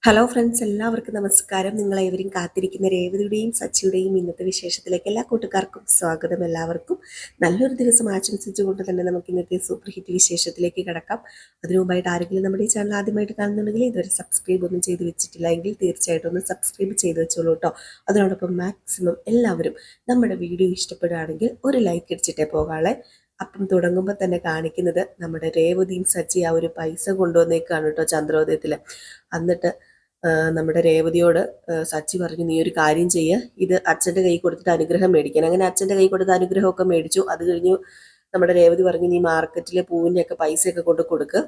Hello friends, എല്ലാവർക്കും നമസ്കാരം. നിങ്ങളേവരും കാത്തിരിക്കുന്ന രേവതിയുടെയും സച്ചിയുടെയും ഇന്നത്തെ വിശേഷത്തിലേക്ക് എല്ലാ കൂട്ടുകാർക്കും സ്വാഗതം. എല്ലാവർക്കും നല്ലൊരു ദിവസം ആശംസിച്ചുകൊണ്ട് തന്നെ നമുക്ക് ഇന്നത്തെ സൂപ്പർ ഹിറ്റ് വിശേഷത്തിലേക്ക് കിടക്കാം. അതിനു മുമ്പായിട്ട് ആരെങ്കിലും നമ്മുടെ ഈ ചാനൽ ആദ്യമായിട്ട് കാണുന്നുണ്ടെങ്കിൽ ഇതുവരെ സബ്സ്ക്രൈബ് ഒന്നും ചെയ്ത് വെച്ചിട്ടില്ല എങ്കിൽ തീർച്ചയായിട്ടും ഒന്ന് സബ്സ്ക്രൈബ് ചെയ്ത് വെച്ചോളൂ കേട്ടോ. അതിനോടൊപ്പം മാക്സിമം എല്ലാവരും നമ്മുടെ വീഡിയോ ഇഷ്ടപ്പെടുകയാണെങ്കിൽ ഒരു ലൈക്ക് അടിച്ചിട്ടേ പോകാളെ. അപ്പം തുടങ്ങുമ്പോൾ തന്നെ കാണിക്കുന്നത് നമ്മുടെ രേവതിയും സച്ചി ആ ഒരു പൈസ കൊണ്ടുവന്നേക്കാണ് കേട്ടോ ചന്ദ്രോദയത്തിൽ. എന്നിട്ട് നമ്മുടെ രേവതിയോട് സച്ചി പറഞ്ഞു, നീ ഒരു കാര്യം ചെയ്യുക, ഇത് അച്ഛൻ്റെ കൈ കൊടുത്തിട്ട് അനുഗ്രഹം മേടിക്കാൻ. അങ്ങനെ അച്ഛൻ്റെ കൈ കൊടുത്ത് അനുഗ്രഹമൊക്കെ മേടിച്ചു. അത് കഴിഞ്ഞു നമ്മുടെ രേവതി പറഞ്ഞു, നീ മാർക്കറ്റിലെ പൂവിൻ്റെയൊക്കെ പൈസയൊക്കെ കൊടുക്കുക,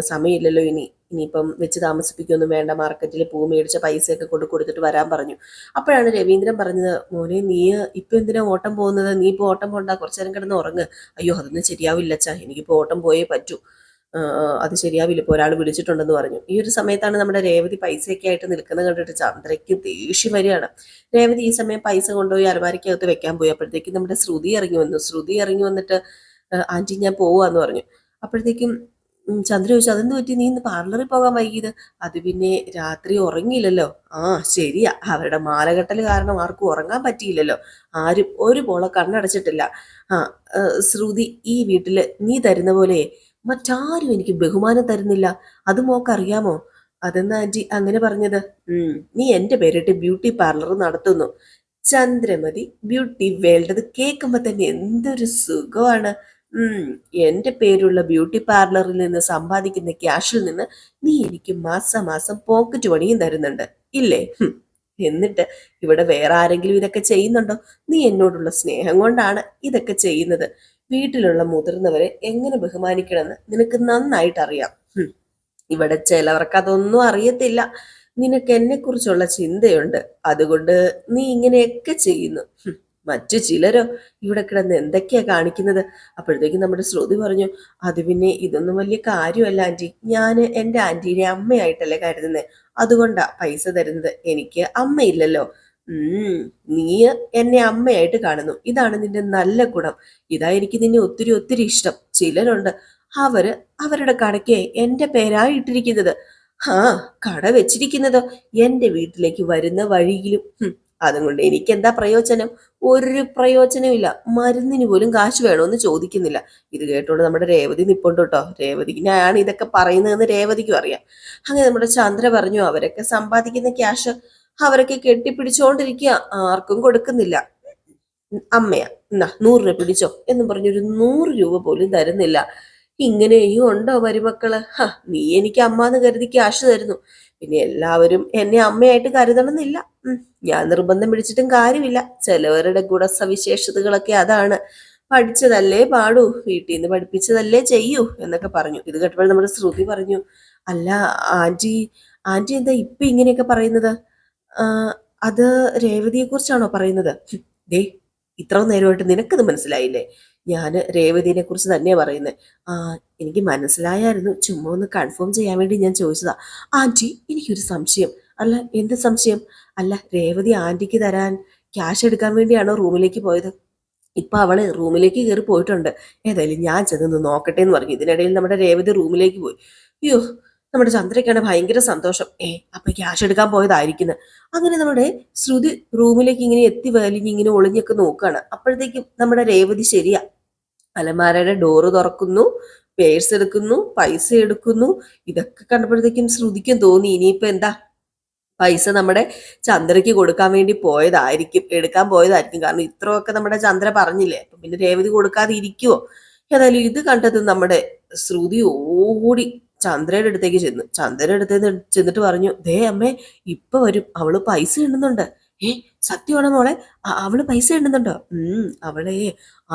സമയമില്ലല്ലോ ഇനിയിപ്പം വെച്ച് താമസിപ്പിക്കൊന്നും വേണ്ട, മാർക്കറ്റിൽ പൂ മേടിച്ച പൈസയൊക്കെ കൊടുത്തിട്ട് വരാൻ പറഞ്ഞു. അപ്പോഴാണ് രവീന്ദ്രൻ പറഞ്ഞത്, മോനെ നീ ഇപ്പം എന്തിനാ ഓട്ടം പോകുന്നത്, നീ ഇപ്പോൾ ഓട്ടം പോകണ്ട, കുറച്ചു നേരം കിടന്ന് ഉറങ്ങ്. അയ്യോ അതൊന്നും ശരിയാവില്ല അച്ഛാ, എനിക്കിപ്പോൾ ഓട്ടം പോയേ പറ്റൂ, അത് ശരിയാവില്ല, ഇപ്പോൾ ഒരാൾ വിളിച്ചിട്ടുണ്ടെന്ന് പറഞ്ഞു. ഈ ഒരു സമയത്താണ് നമ്മുടെ രേവതി പൈസയൊക്കെ ആയിട്ട് നിൽക്കുന്നത് കണ്ടിട്ട് ചന്ദ്രയ്ക്ക് ദേഷ്യം വരികയാണ്. രേവതി ഈ സമയം പൈസ കൊണ്ടുപോയി അലമാരിക്കകത്ത് വെക്കാൻ പോയി. അപ്പോഴത്തേക്കും നമ്മുടെ ശ്രുതി ഇറങ്ങി വന്നിട്ട് ആൻറ്റി ഞാൻ പോവാന്ന് പറഞ്ഞു. അപ്പോഴത്തേക്കും ചന്ദ്ര ചോദിച്ചു, അതെന്ത് പറ്റി, നീ ഇന്ന് പാർലറിൽ പോകാൻ വൈകിയത്? അത് പിന്നെ രാത്രി ഉറങ്ങിയില്ലല്ലോ. ആ ശരിയാ, അവരുടെ മാലകെട്ടൽ കാരണം ആർക്കും ഉറങ്ങാൻ പറ്റിയില്ലല്ലോ, ആരും ഒരു പോളെ കണ്ണടച്ചിട്ടില്ല. ആ ശ്രുതി, ഈ വീട്ടില് നീ തരുന്ന പോലെ മറ്റാരും എനിക്ക് ബഹുമാനം തരുന്നില്ല, അത് മോക്കറിയാമോ? അതെന്നാ ആന്റി അങ്ങനെ പറഞ്ഞത്? നീ എന്റെ പേരിട്ട് ബ്യൂട്ടി പാർലർ നടത്തുന്നു, ചന്ദ്രമതി ബ്യൂട്ടി വേൾഡ്. അത് കേൾക്കുമ്പോ തന്നെ എന്തൊരു സുഖമാണ്. എന്റെ പേരുള്ള ബ്യൂട്ടി പാർലറിൽ നിന്ന് സമ്പാദിക്കുന്ന ക്യാഷിൽ നിന്ന് നീ എനിക്ക് മാസം പോക്കറ്റ് പണിയും തരുന്നുണ്ട് ഇല്ലേ? എന്നിട്ട് ഇവിടെ വേറെ ആരെങ്കിലും ഇതൊക്കെ ചെയ്യുന്നുണ്ടോ? നീ എന്നോടുള്ള സ്നേഹം കൊണ്ടാണ് ഇതൊക്കെ ചെയ്യുന്നത്. വീട്ടിലുള്ള മുതിർന്നവരെ എങ്ങനെ ബഹുമാനിക്കണമെന്ന് നിനക്ക് നന്നായിട്ട് അറിയാം. ഇവിടെ ചിലവർക്ക് അതൊന്നും അറിയത്തില്ല. നിനക്ക് എന്നെ കുറിച്ചുള്ള ചിന്തയുണ്ട്, അതുകൊണ്ട് നീ ഇങ്ങനെയൊക്കെ ചെയ്യുന്നു. മറ്റു ചിലരോ ഇവിടെ കിടന്ന് എന്തൊക്കെയാ കാണിക്കുന്നത്? അപ്പോഴത്തേക്കും നമ്മുടെ ശ്രുതി പറഞ്ഞു, അത് പിന്നെ ഇതൊന്നും വലിയ കാര്യമല്ല ആന്റി, ഞാൻ എൻ്റെ ആന്റീനെ അമ്മയായിട്ടല്ലേ കരുതുന്നത്, അതുകൊണ്ടാ പൈസ തരുന്നത്. എനിക്ക് അമ്മയില്ലല്ലോ. നീ എന്നെ അമ്മയായിട്ട് കാണുന്നു, ഇതാണ് നിന്റെ നല്ല ഗുണം. ഇതാ എനിക്ക് നിന്നെ ഒത്തിരി ഇഷ്ടം. ചിലരുണ്ട്, അവരുടെ കടയ്ക്ക് എന്റെ പേരായി ഇട്ടിരിക്കുന്നത്. കട വെച്ചിരിക്കുന്നതോ എന്റെ വീട്ടിലേക്ക് വരുന്ന വഴിയിലും. അതുകൊണ്ട് എനിക്ക് എന്താ പ്രയോജനം? ഒരു പ്രയോജനമില്ല. മരുന്നിന് പോലും കാശ് വേണമെന്ന് ചോദിക്കുന്നില്ല. ഇത് കേട്ടോണ്ട് നമ്മുടെ രേവതി നിപ്പുണ്ട് കേട്ടോ. രേവതിക്കാണ് ഇതൊക്കെ പറയുന്നതെന്ന് രേവതിക്കും അറിയാം. അങ്ങനെ നമ്മുടെ ചന്ദ്ര പറഞ്ഞു, അവരൊക്കെ സമ്പാദിക്കുന്ന ക്യാഷ് അവരൊക്കെ കെട്ടിപ്പിടിച്ചോണ്ടിരിക്കുക, ആർക്കും കൊടുക്കുന്നില്ല. അമ്മയാ, എന്നാ 100 രൂപ പിടിച്ചോ എന്നും പറഞ്ഞൊരു 100 രൂപ പോലും തരുന്നില്ല. ഇങ്ങനെയും ഉണ്ടോ മരുമക്കള്? നീ എനിക്ക് അമ്മാന്ന് കരുതി ക്യാഷ് തരുന്നു, പിന്നെ എല്ലാവരും എന്നെ അമ്മയായിട്ട് കരുതണമെന്നില്ല. ഞാൻ നിർബന്ധം പിടിച്ചിട്ടും കാര്യമില്ല. ചിലവരുടെ ഗുണസവിശേഷതകളൊക്കെ അതാണ്. പഠിച്ചതല്ലേ പാടൂ, വീട്ടിൽ നിന്ന് പഠിപ്പിച്ചതല്ലേ ചെയ്യൂ എന്നൊക്കെ പറഞ്ഞു. ഇത് കേട്ടപ്പോൾ നമ്മുടെ ശ്രുതി പറഞ്ഞു, അല്ല ആന്റി, എന്താ ഇപ്പൊ ഇങ്ങനെയൊക്കെ പറയുന്നത്? അത് രേവതിയെ കുറിച്ചാണോ പറയുന്നത്? ദേ, ഇത്ര നേരമായിട്ട് നിനക്കത് മനസ്സിലായില്ലേ? ഞാൻ രേവതിനെ കുറിച്ച് തന്നെയാ പറയുന്നത്. എനിക്ക് മനസ്സിലായായിരുന്നു, ചുമ്മാ ഒന്ന് കൺഫേം ചെയ്യാൻ വേണ്ടി ഞാൻ ചോദിച്ചതാ. ആന്റി, എനിക്കൊരു സംശയം. അല്ല, എന്ത് സംശയം? അല്ല, രേവതി ആന്റിക്ക് തരാൻ ക്യാഷ് എടുക്കാൻ വേണ്ടിയാണോ റൂമിലേക്ക് പോയത്? ഇപ്പൊ അവള് റൂമിലേക്ക് കയറി പോയിട്ടുണ്ട്. ഏതായാലും ഞാൻ ചെന്ന് നോക്കട്ടെ എന്ന് പറഞ്ഞു. ഇതിനിടയിൽ നമ്മുടെ രേവതി റൂമിലേക്ക് പോയി. അയ്യോ, നമ്മുടെ ചന്ദ്രയ്ക്കാണ് ഭയങ്കര സന്തോഷം. അപ്പൊ ക്യാഷ് എടുക്കാൻ പോയതായിരിക്കുന്നത്. അങ്ങനെ നമ്മുടെ ശ്രുതി റൂമിലേക്ക് ഇങ്ങനെ എത്തി വലിഞ്ഞ് ഇങ്ങനെ ഒളിഞ്ഞൊക്കെ നോക്കുകയാണ്. അപ്പോഴത്തേക്കും നമ്മുടെ രേവതി ശരിയാ, അലമാരയുടെ ഡോറ് തുറക്കുന്നു, പേഴ്സ് എടുക്കുന്നു, പൈസ എടുക്കുന്നു. ഇതൊക്കെ കണ്ടപ്പോഴത്തേക്കും ശ്രുതിക്കും തോന്നി, ഇനിയിപ്പോ എന്താ, പൈസ നമ്മുടെ ചന്ദ്രയ്ക്ക് കൊടുക്കാൻ വേണ്ടി എടുക്കാൻ പോയതായിരിക്കും. കാരണം ഇത്രയൊക്കെ നമ്മുടെ ചന്ദ്ര പറഞ്ഞില്ലേ, അപ്പൊ പിന്നെ രേവതി കൊടുക്കാതെ ഇരിക്കുവോ? ഏതായാലും ഇത് കണ്ടത് നമ്മുടെ ശ്രുതി ഓടി ചന്ദ്രയുടെ അടുത്തേക്ക് ചന്ദ്രയുടെ അടുത്തേക്ക് ചെന്നിട്ട് പറഞ്ഞു, ദേ അമ്മേ, ഇപ്പൊ വരും, അവള് പൈസ എണ്ണുന്നുണ്ട്. സത്യമാണോ മോളെ? അവള് പൈസ എണ്ണുന്നുണ്ടോ? അവളെ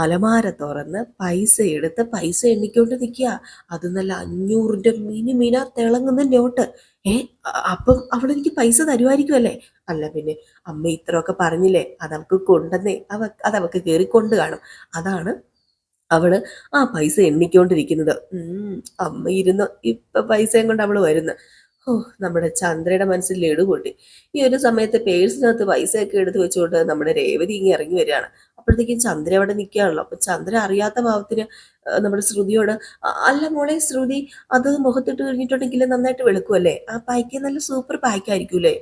അലമാര തുറന്ന് പൈസ എണ്ണിക്കൊണ്ട് നിൽക്കുക. അത് നല്ല 500ന്റെ മിനിമിന തിളങ്ങുന്ന നോട്ട്. അപ്പം അവളെനിക്ക് പൈസ തരുമായിരിക്കും. അല്ല പിന്നെ, അമ്മ ഇത്രയൊക്കെ പറഞ്ഞില്ലേ, അതവൾക്ക് കൊണ്ടെന്നേ, അതവൾക്ക് കയറി കൊണ്ട് കാണും. അതാണ് അവള് ആ പൈസ എണ്ണിക്കൊണ്ടിരിക്കുന്നത്. അമ്മ ഇരുന്ന് ഇപ്പൊ പൈസയും കൊണ്ട് അവള് വരുന്നു. നമ്മുടെ ചന്ദ്രയുടെ മനസ്സിൽ ലഡു പൊട്ടി. ഈ ഒരു സമയത്ത് പേഴ്സിനകത്ത് പൈസയൊക്കെ എടുത്ത് വെച്ചുകൊണ്ട് നമ്മുടെ രേവതി ഇങ്ങനെ ഇറങ്ങി വരികയാണ്. അപ്പോഴത്തേക്കും ചന്ദ്ര അവിടെ നിൽക്കുകയാണല്ലോ. അപ്പൊ ചന്ദ്ര അറിയാത്ത ഭാവത്തിന് നമ്മുടെ ശ്രുതിയോട് അല്ല മോളെ ശ്രുതി, അത് മുഖത്തിട്ട് കഴിഞ്ഞിട്ടുണ്ടെങ്കിൽ നന്നായിട്ട് വെളുക്കുമല്ലേ, ആ പായ്ക്ക് നല്ല സൂപ്പർ പായ്ക്കായിരിക്കൂലേ,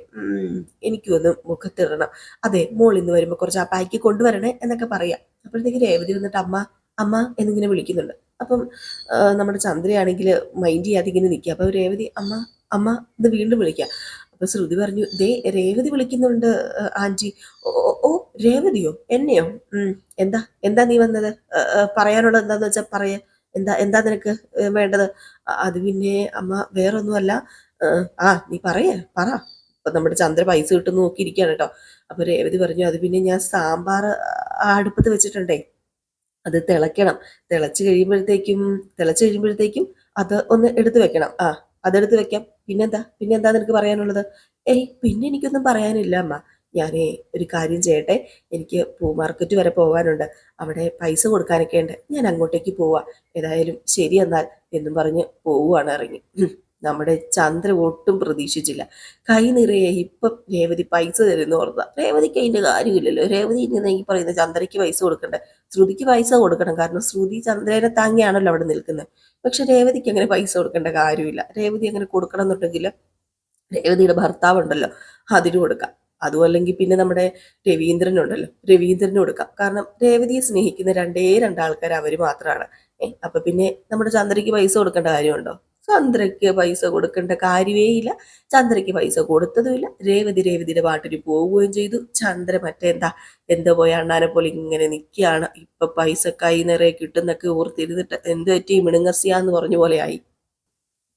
എനിക്കും ഒന്ന് മുഖത്തിടണം, അതെ മോൾ ഇന്ന് വരുമ്പോൾ കുറച്ച് ആ പായ്ക്ക് കൊണ്ടുവരണേ എന്നൊക്കെ പറയാം. അപ്പോഴത്തേക്ക് രേവതി വന്നിട്ട് അമ്മ അമ്മ എന്നിങ്ങനെ വിളിക്കുന്നുണ്ട്. അപ്പം നമ്മുടെ ചന്ദ്രയാണെങ്കിൽ മൈൻഡ് ചെയ്യാതെ ഇങ്ങനെ നിൽക്കുക. അപ്പൊ രേവതി അമ്മ അമ്മ ഇത് വീണ്ടും വിളിക്കുക. അപ്പൊ ശ്രുതി പറഞ്ഞു, ദേ രേവതി വിളിക്കുന്നുണ്ട് ആന്റി. ഓ ഓ ഓ, രേവതിയോ, എന്നെയോ? എന്താ എന്താ നീ വന്നത്? പറയാനുള്ളത് എന്താന്ന് വെച്ചാൽ പറയാ. എന്താ എന്താ നിനക്ക് വേണ്ടത്? അത് പിന്നെ അമ്മ വേറൊന്നുമല്ല. നീ പറ. അപ്പൊ നമ്മുടെ ചന്ദ്ര പൈസ കിട്ടും നോക്കിയിരിക്കുകയാണ് കേട്ടോ. അപ്പൊ രേവതി പറഞ്ഞു, അത് പിന്നെ ഞാൻ സാമ്പാർ അടുപ്പത്ത് വെച്ചിട്ടുണ്ടേ, അത് തിളയ്ക്കണം. തിളച്ച് കഴിയുമ്പോഴത്തേക്കും അത് ഒന്ന് എടുത്തു വെക്കണം. അതെടുത്ത് വെക്കാം. പിന്നെന്താ നിനക്ക് പറയാനുള്ളത്? പിന്നെ എനിക്കൊന്നും പറയാനില്ല അമ്മ. ഞാനേ ഒരു കാര്യം ചെയ്യട്ടെ, എനിക്ക് പൂ മാർക്കറ്റ് വരെ പോകാനുണ്ട്, അവിടെ പൈസ കൊടുക്കാനൊക്കെ ഉണ്ട്, ഞാൻ അങ്ങോട്ടേക്ക് പോവാ. ഏതായാലും ശരി എന്നാൽ എന്നും പറഞ്ഞ് പോവുകയാണ് ഇറങ്ങി. നമ്മുടെ ചന്ദ്ര ഒട്ടും പ്രതീക്ഷിച്ചില്ല. കൈ നിറയെ ഇപ്പം രേവതി പൈസ തരുന്നു ഓർത്ത. രേവതിക്ക് അതിന്റെ കാര്യമില്ലല്ലോ. രേവതി ഇങ്ങനെ ഈ പറയുന്ന ചന്ദ്രയ്ക്ക് പൈസ കൊടുക്കണ്ടേ, ശ്രുതിക്ക് പൈസ കൊടുക്കണം, കാരണം ശ്രുതി ചന്ദ്രനെ താങ്ങിയാണല്ലോ അവിടെ നിൽക്കുന്നത്. പക്ഷെ രേവതിക്ക് അങ്ങനെ പൈസ കൊടുക്കേണ്ട കാര്യമില്ല. രേവതി അങ്ങനെ കൊടുക്കണം എന്നുണ്ടെങ്കിൽ രേവതിയുടെ ഭർത്താവ് ഉണ്ടല്ലോ, അതിന് കൊടുക്കാം. അതും അല്ലെങ്കിൽ പിന്നെ നമ്മുടെ രവീന്ദ്രന് കൊടുക്കാം. കാരണം രേവതിയെ സ്നേഹിക്കുന്ന രണ്ടാൾക്കാർ അവര് മാത്രമാണ്. അപ്പൊ പിന്നെ നമ്മുടെ ചന്ദ്രയ്ക്ക് പൈസ കൊടുക്കേണ്ട കാര്യമുണ്ടോ? ചന്ദ്രയ്ക്ക് പൈസ കൊടുക്കേണ്ട കാര്യമേ ഇല്ല. ചന്ദ്രയ്ക്ക് പൈസ കൊടുത്തതുമില്ല. രേവതിയുടെ പാട്ടിന് പോവുകയും ചെയ്തു. ചന്ദ്ര എന്തോ പോയ അണ്ണാനെ പോലെ ഇങ്ങനെ നിൽക്കുകയാണ്. ഇപ്പൊ പൈസ കൈ നിറയെ കിട്ടുന്നൊക്കെ ഓർത്തിരുന്നിട്ട് എന്ത് പറ്റി മിണുങ്ങസിയാന്ന് പറഞ്ഞ പോലെ ആയി.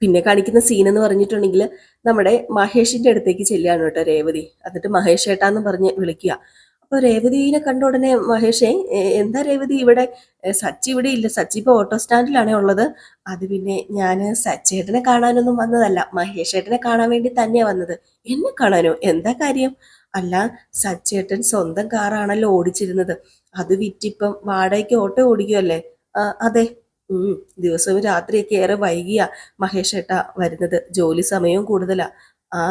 പിന്നെ കാണിക്കുന്ന സീൻ എന്ന് പറഞ്ഞിട്ടുണ്ടെങ്കിൽ നമ്മുടെ മഹേഷിന്റെ അടുത്തേക്ക് ചെല്ലുകയാണ് കേട്ടോ രേവതി. എന്നിട്ട് മഹേഷ് ഏട്ടാന്ന് പറഞ്ഞ് വിളിക്കുക. അപ്പൊ രേവതിനെ കണ്ട ഉടനെ മഹേഷേ, എന്താ രേവതി ഇവിടെ? സച്ചി ഇവിടെ ഇല്ല, സച്ചി ഇപ്പൊ ഓട്ടോ സ്റ്റാൻഡിലാണേ ഉള്ളത്. അത് പിന്നെ ഞാൻ സച്ചേട്ടനെ കാണാനൊന്നും വന്നതല്ല, മഹേഷ് ഏട്ടനെ കാണാൻ വേണ്ടി തന്നെയാ വന്നത്. എന്നെ കാണാനോ? എന്താ കാര്യം? അല്ല, സച്ചേട്ടൻ സ്വന്തം കാറാണല്ലോ ഓടിച്ചിരുന്നത്, അത് വിറ്റിപ്പം വാടകയ്ക്ക് ഓട്ടോ ഓടിക്കുമല്ലേ? അതെ. ദിവസവും രാത്രിയൊക്കെ ഏറെ വൈകിയാ മഹേഷ് ഏട്ടാ വരുന്നത്, ജോലി സമയവും കൂടുതലാ. ആ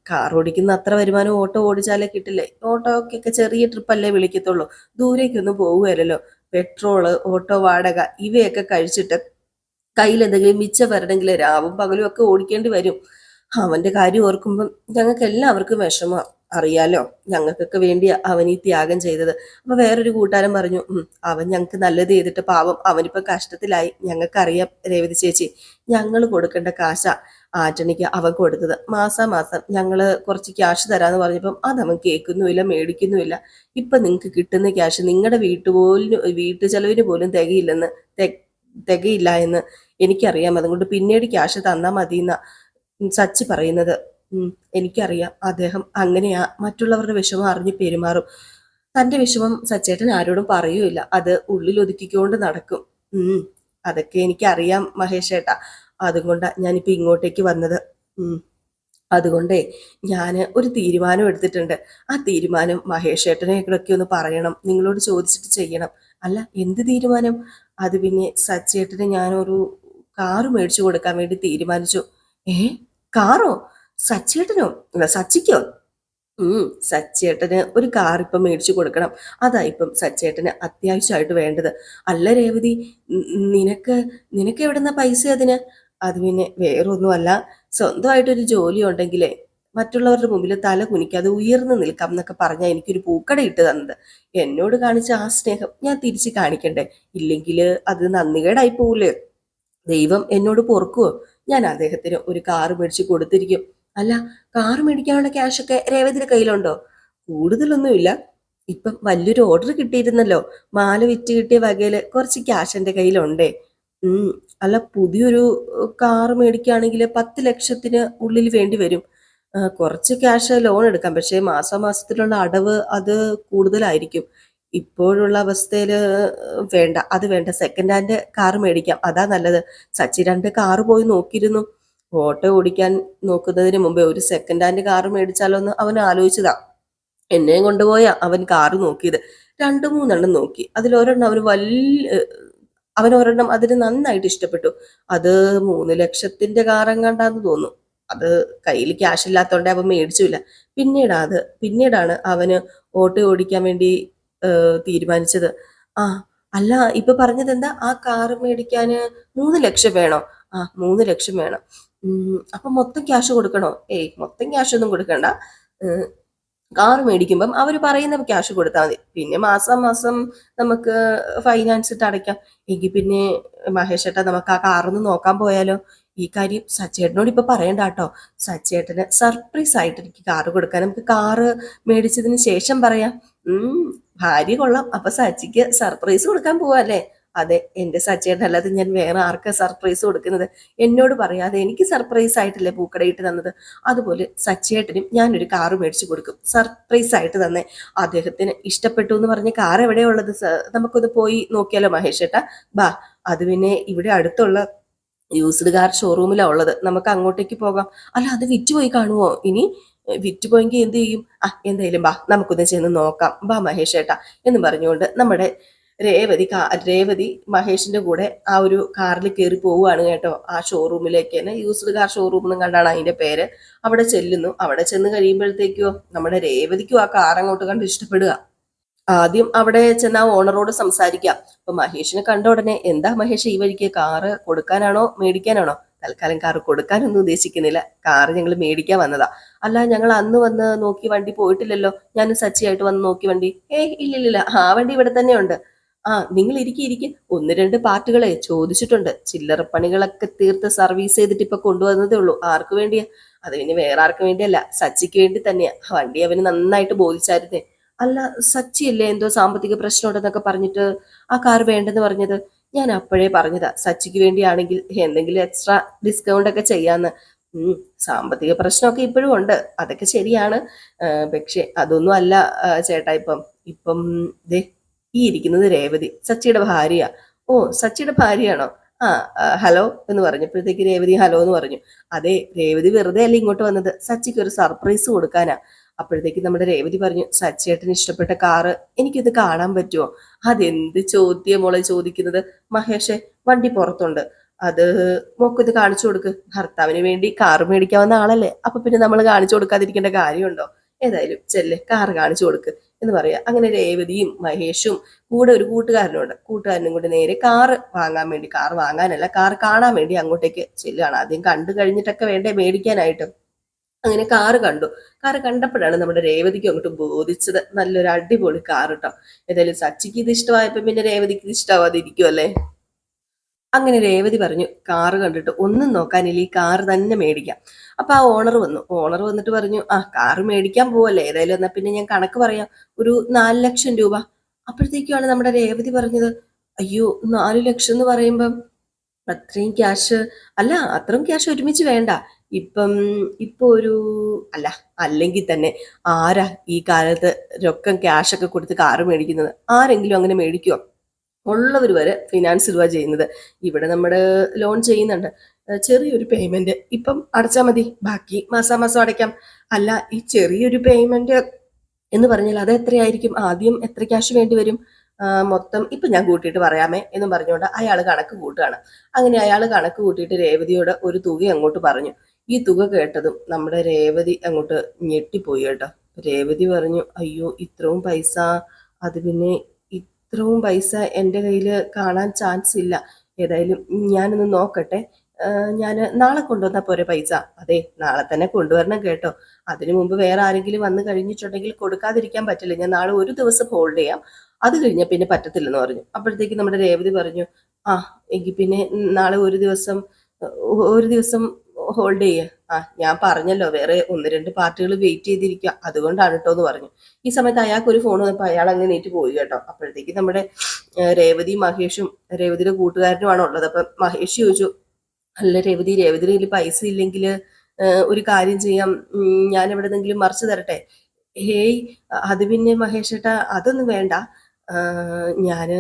കാർ ഓടിക്കുന്ന അത്ര വരുമാനം ഓട്ടോ ഓടിച്ചാലേ കിട്ടില്ലേ? ഓട്ടോക്കൊക്കെ ചെറിയ ട്രിപ്പല്ലേ വിളിക്കത്തുള്ളൂ, ദൂരേക്കൊന്നും പോവുകയല്ലോ. പെട്രോള്, ഓട്ടോ വാടക ഇവയൊക്കെ കഴിച്ചിട്ട് കയ്യിൽ എന്തെങ്കിലും മിച്ചം വരണമെങ്കിൽ രാവും പകലും ഒക്കെ ഓടിക്കേണ്ടി വരും. അവന്റെ കാര്യം ഓർക്കുമ്പം ഞങ്ങൾക്ക് എല്ലാവർക്കും വിഷമം, അറിയാലോ. ഞങ്ങൾക്കൊക്കെ വേണ്ടിയാ അവൻ ഈ ത്യാഗം ചെയ്തത്. അപ്പൊ വേറൊരു കൂട്ടുകാരൻ പറഞ്ഞു, അവൻ ഞങ്ങൾക്ക് നല്ലത് ചെയ്തിട്ട് പാവം അവനിപ്പോ കഷ്ടത്തിലായി. ഞങ്ങൾക്കറിയാം രേവതി ചേച്ചി, ഞങ്ങൾ കൊടുക്കേണ്ട കാശ ആന്റണിക്ക് അവൻ കൊടുത്തത്. മാസാമാസം ഞങ്ങള് കുറച്ച് ക്യാഷ് തരാന്ന് പറഞ്ഞപ്പം അതവൻ കേൾക്കുന്നുമില്ല, മേടിക്കുന്നുമില്ല. ഇപ്പൊ നിങ്ങൾക്ക് കിട്ടുന്ന ക്യാഷ് നിങ്ങളുടെ വീട്ടു ചെലവിന് പോലും തികയില്ല എന്ന് എനിക്കറിയാം. അതുകൊണ്ട് പിന്നീട് ക്യാഷ് തന്നാ മതിയെന്ന സച്ചി പറയുന്നത്. എനിക്കറിയാം, അദ്ദേഹം അങ്ങനെയാ, മറ്റുള്ളവരുടെ വിഷമം അറിഞ്ഞ് പെരുമാറും. തന്റെ വിഷമം സച്ചേട്ടൻ ആരോടും പറയൂല, അത് ഉള്ളിൽ ഒതുക്കിക്കൊണ്ട് നടക്കും. അതൊക്കെ എനിക്കറിയാം മഹേഷ് ഏട്ടാ. അതുകൊണ്ടാ ഞാനിപ്പോ ഇങ്ങോട്ടേക്ക് വന്നത്. അതുകൊണ്ടേ ഞാൻ ഒരു തീരുമാനം എടുത്തിട്ടുണ്ട്. ആ തീരുമാനം മഹേഷ് ഏട്ടനെയൊക്കെ ഒന്ന് പറയണം, നിങ്ങളോട് ചോദിച്ചിട്ട് ചെയ്യണം. അല്ല, എന്ത് തീരുമാനം? അത് പിന്നെ സച്ചേട്ടന് ഞാനൊരു കാറ് മേടിച്ചു കൊടുക്കാൻ വേണ്ടി തീരുമാനിച്ചു. കാറോ? സച്ചേട്ടനോ? സച്ചിക്കോ? സച്ചേട്ടന് ഒരു കാർ ഇപ്പം മേടിച്ചു കൊടുക്കണം. അതാ ഇപ്പം സച്ചേട്ടന് അത്യാവശ്യമായിട്ട് വേണ്ടത്. അല്ല രേവതി, നിനക്ക് നിനക്ക് എവിടുന്ന പൈസ അതിന്? അത് പിന്നെ വേറൊന്നുമല്ല, സ്വന്തമായിട്ടൊരു ജോലി ഉണ്ടെങ്കിലേ മറ്റുള്ളവരുടെ മുമ്പിൽ തല കുനിക്കാതെ ഉയർന്നു നിൽക്കാം എന്നൊക്കെ പറഞ്ഞാൽ എനിക്കൊരു പൂക്കട ഇട്ട് തന്നത്. എന്നോട് കാണിച്ച ആ സ്നേഹം ഞാൻ തിരിച്ച് കാണിക്കണ്ടേ? ഇല്ലെങ്കിൽ അത് നന്ദികേടായി പോവില്ലേ? ദൈവം എന്നോട് പൊറുക്കുവോ? ഞാൻ അദ്ദേഹത്തിന് ഒരു കാറ് മേടിച്ച് കൊടുത്തിരിക്കും. അല്ല, കാറ് മേടിക്കാനുള്ള ക്യാഷൊക്കെ രേവതിയുടെ കയ്യിലുണ്ടോ? കൂടുതലൊന്നുമില്ല. ഇപ്പം വലിയൊരു ഓർഡർ കിട്ടിയിരുന്നല്ലോ, മാല വിറ്റ് കിട്ടിയ വകയില് കുറച്ച് ക്യാഷ് എൻ്റെ കയ്യിലുണ്ടേ. അല്ല, പുതിയൊരു കാറ് മേടിക്കുകയാണെങ്കിൽ 10 ലക്ഷത്തിന് ഉള്ളിൽ വേണ്ടി വരും. കുറച്ച് ക്യാഷ് ലോൺ എടുക്കാം, പക്ഷേ മാസത്തിലുള്ള അടവ് അത് കൂടുതലായിരിക്കും. ഇപ്പോഴുള്ള അവസ്ഥയിൽ വേണ്ട, അത് വേണ്ട. സെക്കൻഡ് ഹാൻഡ് കാറ് മേടിക്കാം, അതാ നല്ലത്. സച്ചി 2 കാറ് പോയി നോക്കിയിരുന്നു. ഓട്ടോ ഓടിക്കാൻ നോക്കുന്നതിന് മുമ്പേ ഒരു സെക്കൻഡ് ഹാൻഡ് കാറ് മേടിച്ചാലോ എന്ന് അവൻ ആലോചിച്ചതാ. എന്നെയും കൊണ്ടുപോയാ അവൻ കാറ് നോക്കിയത്. 2-3 നോക്കി. അതിലൊരെണ്ണം അവൻ ഒരെണ്ണം അതിന് നന്നായിട്ട് ഇഷ്ടപ്പെട്ടു. അത് 3 ലക്ഷത്തിന്റെ കാറെങ്ങാണ്ടാന്ന് തോന്നുന്നു. അത് കയ്യിൽ ക്യാഷ് ഇല്ലാത്തോണ്ടേ അവൻ മേടിച്ചില്ല. പിന്നീടാണ് അവന് ഓട്ടോ ഓടിക്കാൻ വേണ്ടി തീരുമാനിച്ചത്. ആ അല്ല, ഇപ്പൊ പറഞ്ഞത് എന്താ, ആ കാറ് മേടിക്കാന് 3 ലക്ഷം വേണോ? ആ 3 ലക്ഷം വേണം. അപ്പൊ മൊത്തം ക്യാഷ് കൊടുക്കണോ? ഏയ് മൊത്തം ക്യാഷ് ഒന്നും കൊടുക്കണ്ട. കാറ് മേടിക്കുമ്പം അവർ പറയുന്ന ക്യാഷ് കൊടുത്താൽ മതി. പിന്നെ മാസം മാസം നമുക്ക് ഫൈനാൻസ് ഇട്ട് അടയ്ക്കാം. എങ്കിൽ പിന്നെ മഹേഷ് ഏട്ടാ, നമുക്ക് ആ കാറൊന്ന് നോക്കാൻ പോയാലോ? ഈ കാര്യം സച്ചേട്ടനോട് ഇപ്പൊ പറയണ്ട കേട്ടോ. സച്ചേട്ടന് സർപ്രൈസ് ആയിട്ട് എനിക്ക് കാറ് കൊടുക്കാൻ, നമുക്ക് കാറ് മേടിച്ചതിന് ശേഷം പറയാം. ഉം ഭാര്യ കൊള്ളാം. അപ്പൊ സച്ചിക്ക് സർപ്രൈസ് കൊടുക്കാൻ പോവാല്ലേ? അതെ, എന്റെ സച്ചേട്ടൻ അല്ലാതെ ഞാൻ വേറെ ആർക്കാ സർപ്രൈസ് കൊടുക്കുന്നത്? എന്നോട് പറയാതെ എനിക്ക് സർപ്രൈസ് ആയിട്ടല്ലേ പൂക്കടയിട്ട് തന്നത്. അതുപോലെ സച്ചേട്ടനും ഞാനൊരു കാറ് മേടിച്ചു കൊടുക്കും, സർപ്രൈസ് ആയിട്ട് തന്നെ. അദ്ദേഹത്തിന് ഇഷ്ടപ്പെട്ടു എന്ന് പറഞ്ഞ കാർ എവിടെയാ ഉള്ളത്? നമുക്കൊന്ന് പോയി നോക്കിയാലോ മഹേഷ് ഏട്ടാ? ബാ. അത് പിന്നെ ഇവിടെ അടുത്തുള്ള യൂസ്ഡ് കാർ ഷോറൂമിലാണ് ഉള്ളത്, നമുക്ക് അങ്ങോട്ടേക്ക് പോകാം. അല്ല, അത് വിറ്റുപോയി കാണുമോ ഇനി? വിറ്റുപോയെങ്കിൽ എന്ത് ചെയ്യും? എന്തായാലും ബാ, നമുക്കൊന്ന് ചെന്ന് നോക്കാം, ബാ മഹേഷ് ഏട്ടാ എന്ന് പറഞ്ഞുകൊണ്ട് നമ്മുടെ രേവതി മഹേഷിന്റെ കൂടെ ആ ഒരു കാറിൽ കയറി പോവുകയാണ് കേട്ടോ. ആ ഷോറൂമിലേക്ക് തന്നെ, യൂസ്ഡ് കാർ ഷോറൂം എന്നും കണ്ടാണ് അതിന്റെ പേര്. അവിടെ ചെല്ലുന്നു. അവിടെ ചെന്ന് കഴിയുമ്പോഴത്തേക്കോ നമ്മുടെ രേവതിക്കും ആ കാർ അങ്ങോട്ട് കണ്ട് ഇഷ്ടപ്പെടുക. ആദ്യം അവിടെ ചെന്ന് ആ ഓണറോട് സംസാരിക്കാം. അപ്പൊ മഹേഷിനെ കണ്ട ഉടനെ, എന്താ മഹേഷ് ഈ വഴിക്ക്, കാറ് കൊടുക്കാനാണോ മേടിക്കാനാണോ? തൽക്കാലം കാറ് കൊടുക്കാനൊന്നും ഉദ്ദേശിക്കുന്നില്ല, കാറ് ഞങ്ങൾ മേടിക്കാൻ വന്നതാ. അല്ല, ഞങ്ങൾ അന്ന് വന്ന് നോക്കി വണ്ടി പോയിട്ടില്ലല്ലോ, ഞാൻ സച്ചിയായിട്ട് വന്ന് നോക്കി വണ്ടി. ഇല്ലില്ല, ആ വണ്ടി ഇവിടെ തന്നെ ഉണ്ട്. നിങ്ങൾ ഇരിക്കി, 1-2 പാർട്ടുകളെ ചോദിച്ചിട്ടുണ്ട്. ചില്ലറ പണികളൊക്കെ തീർത്ത് സർവീസ് ചെയ്തിട്ട് ഇപ്പൊ കൊണ്ടുവന്നതേ ഉള്ളൂ. ആർക്ക് വേണ്ടിയാ? അത് പിന്നെ വേറെ ആർക്കും വേണ്ടിയല്ല, സച്ചിക്ക് വേണ്ടി തന്നെയാ. വണ്ടി അവന് നന്നായിട്ട് ബോധിച്ചായിരുന്നേ. അല്ല, സച്ചിയല്ലേ എന്തോ സാമ്പത്തിക പ്രശ്നമുണ്ടെന്നൊക്കെ പറഞ്ഞിട്ട് ആ കാർ വേണ്ടെന്ന് പറഞ്ഞത്? ഞാൻ അപ്പോഴേ പറഞ്ഞതാ, സച്ചിക്ക് വേണ്ടിയാണെങ്കിൽ എന്തെങ്കിലും എക്സ്ട്രാ ഡിസ്കൗണ്ട് ഒക്കെ ചെയ്യാന്ന്. ഉം സാമ്പത്തിക പ്രശ്നമൊക്കെ ഇപ്പോഴും ഉണ്ട്, അതൊക്കെ ശരിയാണ്. പക്ഷെ അതൊന്നും അല്ല ചേട്ടാ. ഇപ്പം ഇപ്പം ദേ ഈ ഇരിക്കുന്നത് രേവതി, സച്ചിയുടെ ഭാര്യ. ഓ, സച്ചിയുടെ ഭാര്യയാണോ? ഹലോ എന്ന് പറഞ്ഞപ്പോഴത്തേക്ക് രേവതി ഹലോ എന്ന് പറഞ്ഞു. അതെ, രേവതി വെറുതെ അല്ല ഇങ്ങോട്ട് വന്നത്, സച്ചിക്ക് ഒരു സർപ്രൈസ് കൊടുക്കാനാ. അപ്പോഴത്തേക്ക് നമ്മുടെ രേവതി പറഞ്ഞു, സച്ചേട്ടന് ഇഷ്ടപ്പെട്ട കാറ് എനിക്കിത് കാണാൻ പറ്റുമോ? അതെന്ത് ചോദ്യം മോളെ ചോദിക്കുന്നത്? മഹേഷെ, വണ്ടി പുറത്തുണ്ട്, അത് മോക്കിത് കാണിച്ചു കൊടുക്ക്. ഭർത്താവിന് വേണ്ടി കാറ് മേടിക്കാൻ വന്ന ആളല്ലേ, അപ്പൊ പിന്നെ നമ്മൾ കാണിച്ചു കൊടുക്കാതിരിക്കേണ്ട കാര്യമുണ്ടോ? ഏതായാലും ചെല്ലെ, കാറ് കാണിച്ചു കൊടുക്ക് എന്ന് പറയാ. അങ്ങനെ രേവതിയും മഹേഷും കൂടെ ഒരു കൂട്ടുകാരനുണ്ട്, കൂട്ടുകാരനും കൂടി നേരെ കാറ് വാങ്ങാൻ വേണ്ടി, കാറ് വാങ്ങാനല്ല, കാറ് കാണാൻ വേണ്ടി അങ്ങോട്ടേക്ക് ചെല്ലുകയാണ്. ആദ്യം കണ്ടു കഴിഞ്ഞിട്ടൊക്കെ വേണ്ടേ മേടിക്കാനായിട്ട്. അങ്ങനെ കാറ് കണ്ടു. കാറ് കണ്ടപ്പോഴാണ് നമ്മുടെ രേവതിക്ക് അങ്ങോട്ട് ബോധിച്ചത്, നല്ലൊരു അടിപൊളി കാറ് കേട്ടോ. ഏതായാലും സച്ചിക്ക് ഇത് ഇഷ്ടമായപ്പോ പിന്നെ രേവതിക്ക് ഇത് ഇഷ്ടമാവാതിരിക്കുമല്ലേ? അങ്ങനെ രേവതി പറഞ്ഞു, കാറ് കണ്ടിട്ട് ഒന്നും നോക്കാനില്ല, ഈ കാറ് തന്നെ മേടിക്കാം. അപ്പൊ ആ ഓണർ വന്നിട്ട് പറഞ്ഞു, കാറ് മേടിക്കാൻ പോവല്ലേ, ഏതായാലും എന്നാ പിന്നെ ഞാൻ കണക്ക് പറയാം, ഒരു 4 ലക്ഷം രൂപ. അപ്പോഴത്തേക്കുമാണ് നമ്മുടെ രേവതി പറഞ്ഞത്, അയ്യോ 4 ലക്ഷം എന്ന് പറയുമ്പം അത്രയും ക്യാഷ്, അല്ല അത്രയും ക്യാഷ് ഒരുമിച്ച് വേണ്ട. ഇപ്പം ഇപ്പൊ ഒരു, അല്ല, അല്ലെങ്കിൽ തന്നെ ആരാ ഈ കാലത്ത് രൊക്കം ക്യാഷ് ഒക്കെ കൊടുത്ത് കാറ് മേടിക്കുന്നത്? ആരെങ്കിലും അങ്ങനെ മേടിക്കുമോ? ഉള്ളവർ വരെ ഫിനാൻസ് ഇടുക ചെയ്യുന്നത്. ഇവിടെ നമ്മുടെ ലോൺ ചെയ്യുന്നുണ്ട്, ചെറിയൊരു പേയ്മെന്റ് ഇപ്പം അടച്ചാൽ മതി, ബാക്കി മാസാമാസം അടയ്ക്കാം. അല്ല, ഈ ചെറിയൊരു പേയ്മെന്റ് എന്ന് പറഞ്ഞാൽ അത് എത്രയായിരിക്കും? ആദ്യം എത്ര ക്യാഷ് വേണ്ടി വരും? മൊത്തം ഇപ്പൊ ഞാൻ കൂട്ടിയിട്ട് പറയാമേ എന്നും പറഞ്ഞുകൊണ്ട് അയാൾ കണക്ക് കൂട്ടുകയാണ്. അങ്ങനെ അയാൾ കണക്ക് കൂട്ടിയിട്ട് രേവതിയോട് ഒരു തുക അങ്ങോട്ട് പറഞ്ഞു. ഈ തുക കേട്ടതും നമ്മുടെ രേവതി അങ്ങോട്ട് ഞെട്ടിപ്പോയി കേട്ടോ. രേവതി പറഞ്ഞു, അയ്യോ ഇത്രയും പൈസ, അത് പിന്നെ ഇത്രയും പൈസ എൻ്റെ കയ്യിൽ കാണാൻ ചാൻസ് ഇല്ല. ഏതായാലും ഞാനൊന്ന് നോക്കട്ടെ. ഞാൻ നാളെ കൊണ്ടുവന്നാൽ പോരെ പൈസ? അതെ, നാളെ തന്നെ കൊണ്ടുവരണം കേട്ടോ. അതിനു മുമ്പ് വേറെ ആരെങ്കിലും വന്നു കഴിഞ്ഞിട്ടുണ്ടെങ്കിൽ കൊടുക്കാതിരിക്കാൻ പറ്റില്ല. ഞാൻ നാളെ ഒരു ദിവസം ഹോൾഡ് ചെയ്യാം, അത് കഴിഞ്ഞാൽ പിന്നെ പറ്റത്തില്ലെന്ന് പറഞ്ഞു. അപ്പോഴത്തേക്ക് നമ്മുടെ രേവതി പറഞ്ഞു, എങ്കിൽ പിന്നെ നാളെ ഒരു ദിവസം ഹോൾഡ് ചെയ്യേ. ഞാൻ പറഞ്ഞല്ലോ, വേറെ 1-2 പാർട്ടികൾ വെയിറ്റ് ചെയ്തിരിക്കുക, അതുകൊണ്ടാണ് കേട്ടോ എന്ന് പറഞ്ഞു. ഈ സമയത്ത് അയാൾക്ക് ഒരു ഫോൺ വന്നപ്പോൾ അയാൾ അങ്ങനെ നീറ്റ് പോയി കേട്ടോ. അപ്പോഴത്തേക്ക് നമ്മുടെ രേവതി മഹേഷും രേവതിയുടെ കൂട്ടുകാരനുമാണ് ഉള്ളത്. അപ്പൊ മഹേഷ് ചോദിച്ചു, അല്ല രേവതിയുടെ കയ്യിൽ പൈസ ഇല്ലെങ്കിൽ ഒരു കാര്യം ചെയ്യാം, ഞാൻ എവിടെന്നെങ്കിലും മറിച്ച് തരട്ടെ? ഹേയ്, അത് പിന്നെ മഹേഷ് ഏട്ടാ, അതൊന്നും വേണ്ട. ഞാന്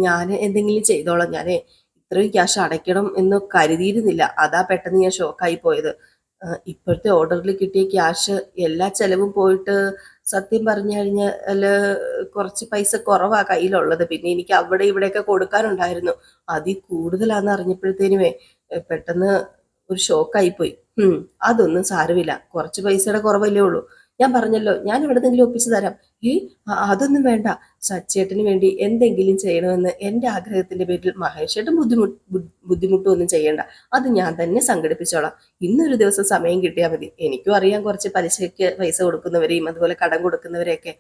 ഞാൻ എന്തെങ്കിലും ചെയ്തോളാം. ഞാനേ ഇത്രയും ക്യാഷ് അടയ്ക്കണം എന്ന് കരുതിയിരുന്നില്ല, അതാ പെട്ടെന്ന് ഞാൻ ഷോക്കായി പോയത്. ഇപ്പോഴത്തെ ഓർഡറിൽ കിട്ടിയ ക്യാഷ് എല്ലാ ചെലവും പോയിട്ട് സത്യം പറഞ്ഞു കഴിഞ്ഞാൽ കുറച്ച് പൈസ കുറവാ കയ്യിലുള്ളത്. പിന്നെ എനിക്ക് അവിടെ ഇവിടെയൊക്കെ കൊടുക്കാനുണ്ടായിരുന്നു, അതിൽ കൂടുതലാന്ന് അറിഞ്ഞപ്പോഴത്തേനുമേ പെട്ടെന്ന് ഒരു ഷോക്കായി പോയി. അതൊന്നും സാരമില്ല, കുറച്ച് പൈസയുടെ കുറവല്ലേ ഉള്ളൂ. ഞാൻ പറഞ്ഞല്ലോ ഞാൻ എവിടെന്നെങ്കിലും ഒപ്പിച്ചു തരാം. ഏ അതൊന്നും വേണ്ട. സച്ചേട്ടന് വേണ്ടി എന്തെങ്കിലും ചെയ്യണമെന്ന് എൻ്റെ ആഗ്രഹത്തിന്റെ പേരിൽ മഹേഷേട്ടൻ ബുദ്ധിമുട്ടൊന്നും ചെയ്യണ്ട. അത് ഞാൻ തന്നെ സംഘടിപ്പിച്ചോളാം. ഇന്നൊരു ദിവസം സമയം കിട്ടിയാൽ മതി. എനിക്കും അറിയാം കുറച്ച് പലിശയ്ക്ക് പൈസ കൊടുക്കുന്നവരെയും അതുപോലെ കടം കൊടുക്കുന്നവരെയൊക്കെ.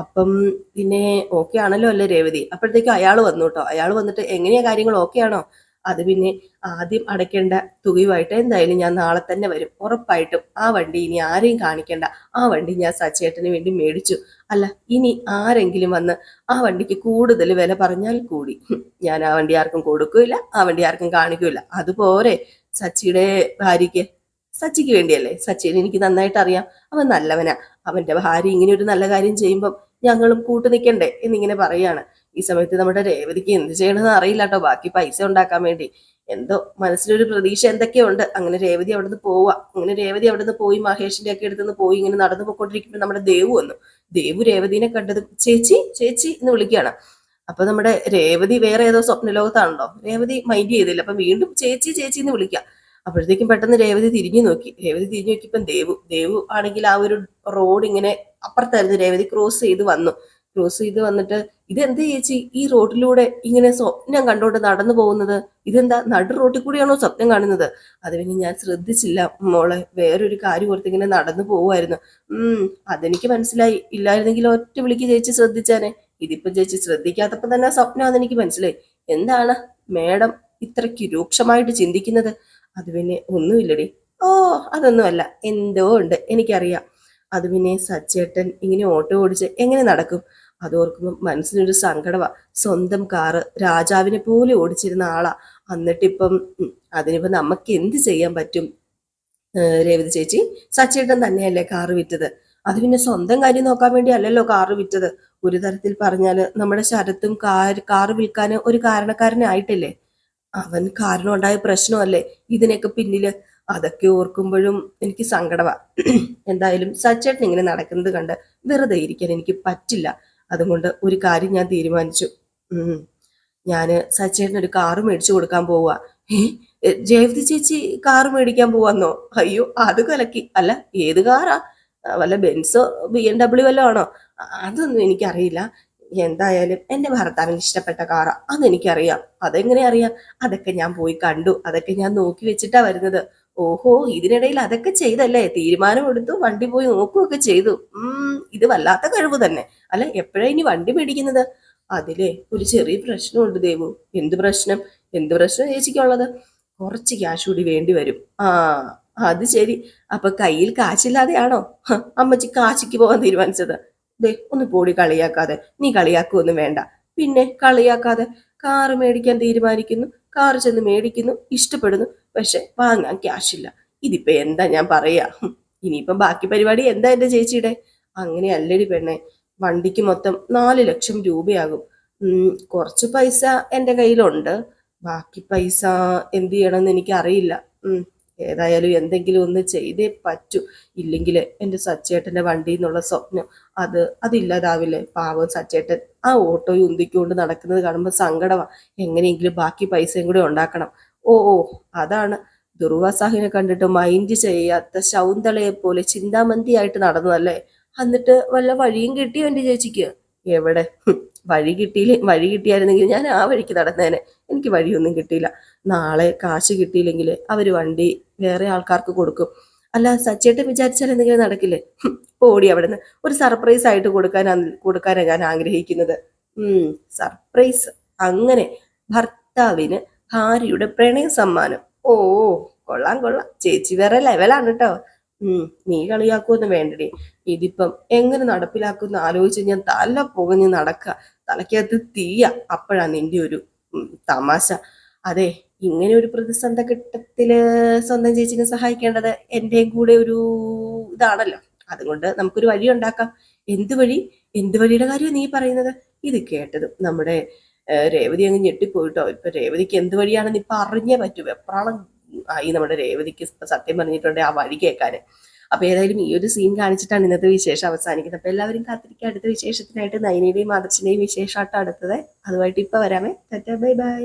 അപ്പം പിന്നെ ഓക്കെ ആണല്ലോ അല്ലേ രേവതി? അപ്പോഴത്തേക്കും അയാൾ വന്നു കേട്ടോ. അയാൾ വന്നിട്ട് എങ്ങനെയാ കാര്യങ്ങൾ, ഓക്കെ ആണോ? അത് പിന്നെ ആദ്യം അടയ്ക്കേണ്ട തുകയുമായിട്ട് എന്തായാലും ഞാൻ നാളെ തന്നെ വരും. ഉറപ്പായിട്ടും ആ വണ്ടി ഇനി ആരെയും കാണിക്കേണ്ട. ആ വണ്ടി ഞാൻ സച്ചേട്ടന് വേണ്ടി മേടിച്ചു. അല്ല, ഇനി ആരെങ്കിലും വന്ന് ആ വണ്ടിക്ക് കൂടുതൽ വില പറഞ്ഞാൽ കൂടി ഞാൻ ആ വണ്ടി ആർക്കും കൊടുക്കൂല, ആ വണ്ടി ആർക്കും കാണിക്കൂല. അതുപോലെ സച്ചിയുടെ ഭാര്യയ്ക്ക്, സച്ചിക്ക് വേണ്ടിയല്ലേ? സച്ചിനെ എനിക്ക് നന്നായിട്ട് അറിയാം. അവൻ നല്ലവനാ. അവന്റെ ഭാര്യ ഇങ്ങനെ ഒരു നല്ല കാര്യം ചെയ്യുമ്പം ഞങ്ങളും കൂട്ടു നിൽക്കണ്ടേ എന്നിങ്ങനെ പറയാണ്. ഈ സമയത്ത് നമ്മുടെ രേവതിക്ക് എന്ത് ചെയ്യണമെന്ന് അറിയില്ല കേട്ടോ. ബാക്കി പൈസ ഉണ്ടാക്കാൻ വേണ്ടി എന്തോ മനസ്സിലൊരു പ്രതീക്ഷ എന്തൊക്കെയോ ഉണ്ട്. അങ്ങനെ രേവതി അവിടുന്ന് പോവാ. അങ്ങനെ രേവതി അവിടുന്ന് പോയി മഹേഷിന്റെ ഒക്കെ അടുത്തുനിന്ന് പോയി ഇങ്ങനെ നടന്നു പോയിക്കൊണ്ടിരിക്കുമ്പോൾ നമ്മുടെ ദേവു വന്നു. ദേവു രേവതിനെ കണ്ടത് ചേച്ചി ചേച്ചി എന്ന് വിളിക്കുകയാണ്. അപ്പൊ നമ്മുടെ രേവതി വേറെ ഏതോ സ്വപ്ന ലോകത്താണല്ലോ. രേവതി മൈൻഡ് ചെയ്തില്ല. അപ്പൊ വീണ്ടും ചേച്ചി ചേച്ചി എന്ന് വിളിക്കാം. അപ്പോഴത്തേക്കും പെട്ടെന്ന് രേവതി തിരിഞ്ഞു നോക്കി. രേവതി തിരിഞ്ഞു നോക്കിയപ്പം ദേവു ആണെങ്കിൽ ആ ഒരു റോഡ് ഇങ്ങനെ അപ്പുറത്തായിരുന്നു. രേവതി ക്രോസ് ചെയ്ത് വന്നു. ക്രോസ് ചെയ്ത് വന്നിട്ട്, ഇതെന്ത് ചേച്ചി ഈ റോഡിലൂടെ ഇങ്ങനെ സ്വപ്നം കണ്ടോണ്ട് നടന്നു പോകുന്നത്? ഇതെന്താ നടു റോട്ടിൽ കൂടിയാണോ സ്വപ്നം കാണുന്നത്? അത് പിന്നെ ഞാൻ ശ്രദ്ധിച്ചില്ല മോളെ, വേറൊരു കാര്യം ഓർത്ത് ഇങ്ങനെ നടന്നു പോവുമായിരുന്നു. അതെനിക്ക് മനസ്സിലായി. ഇല്ലായിരുന്നെങ്കിൽ ഒറ്റ വിളിക്ക് ചേച്ചി ശ്രദ്ധിച്ചാനെ. ഇതിപ്പോ ചേച്ചി ശ്രദ്ധിക്കാത്തപ്പോ തന്നെ സ്വപ്നം അതെനിക്ക് മനസ്സിലായി. എന്താണ് മേഡം ഇത്രയ്ക്ക് രൂക്ഷമായിട്ട് ചിന്തിക്കുന്നത്? അത് പിന്നെ ഒന്നുമില്ലടി. ഓ അതൊന്നുമല്ല, എന്തോ ഉണ്ട്, എനിക്കറിയാം. അത് പിന്നെ സച്ചേട്ടൻ ഇങ്ങനെ ഓട്ടോ ഓടിച്ച് എങ്ങനെ നടക്കും? അതോർക്കുമ്പോൾ മനസ്സിനൊരു സങ്കടമാ. സ്വന്തം കാറ് രാജാവിനെ പോലെ ഓടിച്ചിരുന്ന ആളാ. എന്നിട്ടിപ്പം അതിനിപ്പോ നമുക്ക് എന്ത് ചെയ്യാൻ പറ്റും? രേവതി ചേച്ചി, സച്ചേട്ടൻ തന്നെയല്ലേ കാറ് വിറ്റത്? അത് പിന്നെ സ്വന്തം കാര്യം നോക്കാൻ വേണ്ടി അല്ലല്ലോ കാറ് വിറ്റത്. ഒരു തരത്തിൽ പറഞ്ഞാല് നമ്മുടെ ശരത്തും കാറ് വിൽക്കാൻ ഒരു കാരണക്കാരനായിട്ടില്ലേ? അവൻ കാരണം ഉണ്ടായ പ്രശ്നമല്ലേ ഇതിനൊക്കെ പിന്നില്? അതൊക്കെ ഓർക്കുമ്പോഴും എനിക്ക് സങ്കടമാ. എന്തായാലും സച്ചേട്ടൻ ഇങ്ങനെ നടക്കുന്നത് കണ്ട് വെറുതെ ഇരിക്കാൻ എനിക്ക് പറ്റില്ല. അതുകൊണ്ട് ഒരു കാര്യം ഞാൻ തീരുമാനിച്ചു. ഞാന് സച്ചേട്ടന് ഒരു കാറ് മേടിച്ചു കൊടുക്കാൻ പോവാ. ജയവതി ചേച്ചി കാറ് മേടിക്കാൻ പോവാന്നോ? അയ്യോ അത് കലക്കി. അല്ല, ഏത് കാറാ? വല്ല ബെൻസോ BMW വല്ലോ ആണോ? അതൊന്നും എനിക്കറിയില്ല. എന്തായാലും എന്റെ ഭർത്താവിന് ഇഷ്ടപ്പെട്ട കാറാ, അതെനിക്കറിയാം. അതെങ്ങനെ അറിയാം? അതൊക്കെ ഞാൻ പോയി കണ്ടു, അതൊക്കെ ഞാൻ നോക്കി വെച്ചിട്ടാ വരുന്നത്. ഓഹോ, ഇതിനിടയിൽ അതൊക്കെ ചെയ്തല്ലേ? തീരുമാനം എടുത്തു, വണ്ടി പോയി നോക്കുകയൊക്കെ ചെയ്തു. ഇത് വല്ലാത്ത കഴിവ് തന്നെ. അല്ല, എപ്പോഴാ ഇനി വണ്ടി മേടിക്കുന്നത്? അതിലെ ഒരു ചെറിയ പ്രശ്നമുണ്ട് ദേവു. എന്ത് പ്രശ്നം? എന്ത് പ്രശ്നം ചേച്ചിക്കുള്ളത്? കുറച്ച് ക്യാഷ് കൂടി വേണ്ടി വരും. അത് ശരി. അപ്പൊ കയ്യിൽ കാശില്ലാതെയാണോ അമ്മച്ചി കാശിക്ക് പോകാൻ തീരുമാനിച്ചത്? ദേ ഒന്ന് പോടി, കളിയാക്കാതെ. നീ കളിയാക്കൊന്നും വേണ്ട. പിന്നെ കളിയാക്കാതെ കാറ് മേടിക്കാൻ തീരുമാനിക്കുന്നു, കാറ് ചെന്ന് മേടിക്കുന്നു, ഇഷ്ടപ്പെടുന്നു, പക്ഷെ വാങ്ങാൻ ക്യാഷ് ഇല്ല. ഇതിപ്പോ എന്താ ഞാൻ പറയാ? ഇനിയിപ്പം ബാക്കി പരിപാടി എന്താ എന്റെ ചേച്ചിയുടെ? അങ്ങനെ അല്ലടി പെണ്ണെ, വണ്ടിക്ക് മൊത്തം 4 ലക്ഷം രൂപയാകും. കുറച്ച് പൈസ എൻ്റെ കയ്യിലുണ്ട്. ബാക്കി പൈസ എന്ത് ചെയ്യണമെന്ന് എനിക്ക് അറിയില്ല. ഏതായാലും എന്തെങ്കിലും ഒന്ന് ചെയ്തേ പറ്റൂ. ഇല്ലെങ്കിൽ എൻ്റെ സച്ചേട്ടൻ്റെ വണ്ടി എന്നുള്ള സ്വപ്നം അതില്ലാതാവില്ലേ? പാവം സച്ചേട്ടൻ ആ ഓട്ടോ ഉന്തിക്കൊണ്ട് നടക്കുന്നത് കാണുമ്പോൾ സങ്കടമാണ്. എങ്ങനെയെങ്കിലും ബാക്കി പൈസയും കൂടെ ഉണ്ടാക്കണം. ഓ അതാണ്. ദുർവാസാഹിനെ കണ്ടിട്ട് മൈൻഡ് ചെയ്യാത്ത ശൗന്തളയെ പോലെ ചിന്താമന്തിയായിട്ട് നടന്നതല്ലേ? എന്നിട്ട് വല്ല വഴിയും കിട്ടിയോ എൻ്റെ ചേച്ചിക്ക്? എവിടെ? വഴി കിട്ടിയായിരുന്നെങ്കിൽ ഞാൻ ആ വഴിക്ക് നടന്നേനെ. എനിക്ക് വഴിയൊന്നും കിട്ടിയില്ല. നാളെ കാശ് കിട്ടിയില്ലെങ്കിൽ അവര് വണ്ടി വേറെ ആൾക്കാർക്ക് കൊടുക്കും. അല്ല, സച്ചേട്ടൻ വിചാരിച്ചാൽ എന്തെങ്കിലും നടക്കില്ലേ? ഓടി അവിടുന്ന്. ഒരു സർപ്രൈസ് ആയിട്ട് കൊടുക്കാനാണ് ഞാൻ ആഗ്രഹിക്കുന്നത്. സർപ്രൈസ്. അങ്ങനെ ഭർത്താവിന് ഭാര്യയുടെ പ്രണയ സമ്മാനം. ഓ കൊള്ളാം കൊള്ളാം, ചേച്ചി വേറെ ലെവലാണ് കേട്ടോ. നീ കളിയാക്കുമെന്ന് വേണ്ടടി. ഇതിപ്പം എങ്ങനെ നടപ്പിലാക്കുമെന്ന് ആലോചിച്ച് ഞാൻ തല പുകഞ്ഞ് നടക്കുക. തലയ്ക്കകത്ത് തീയ. അപ്പോഴാ നിന്റെ ഒരു തമാശ. അതെ, ഇങ്ങനെ ഒരു പ്രതിസന്ധ ഘട്ടത്തില് സ്വന്തം ചേച്ചിനെ സഹായിക്കേണ്ടത് എന്റെയും കൂടെ ഒരു ഇതാണല്ലോ. അതുകൊണ്ട് നമുക്കൊരു വഴി ഉണ്ടാക്കാം. എന്ത് വഴി? എന്ത് വഴിയുടെ കാര്യം നീ പറയുന്നത്? ഇത് കേട്ടതും നമ്മുടെ രേവതി അങ്ങ് ഞെട്ടിപ്പോയിട്ടോ. ഇപ്പൊ രേവതിക്ക് എന്ത് വഴിയാണെന്ന് ഇപ്പൊ അറിഞ്ഞേ പറ്റൂ. വെപ്രാളം ആയി നമ്മുടെ രേവതിക്ക്, സത്യം പറഞ്ഞിട്ടുണ്ട്, ആ വഴി കേൾക്കാൻ. അപ്പൊ ഏതായാലും ഈ ഒരു സീൻ കാണിച്ചിട്ടാണ് ഇന്നത്തെ വിശേഷം അവസാനിക്കുന്നത്. അപ്പൊ എല്ലാവരും കാത്തിരിക്കുക അടുത്ത വിശേഷത്തിനായിട്ട്. നയനയുടെയും ആദർശിന്റെയും വിശേഷമായിട്ട് അടുത്തത്. അതുമായിട്ട് ഇപ്പൊ വരാമേ. Bye bye.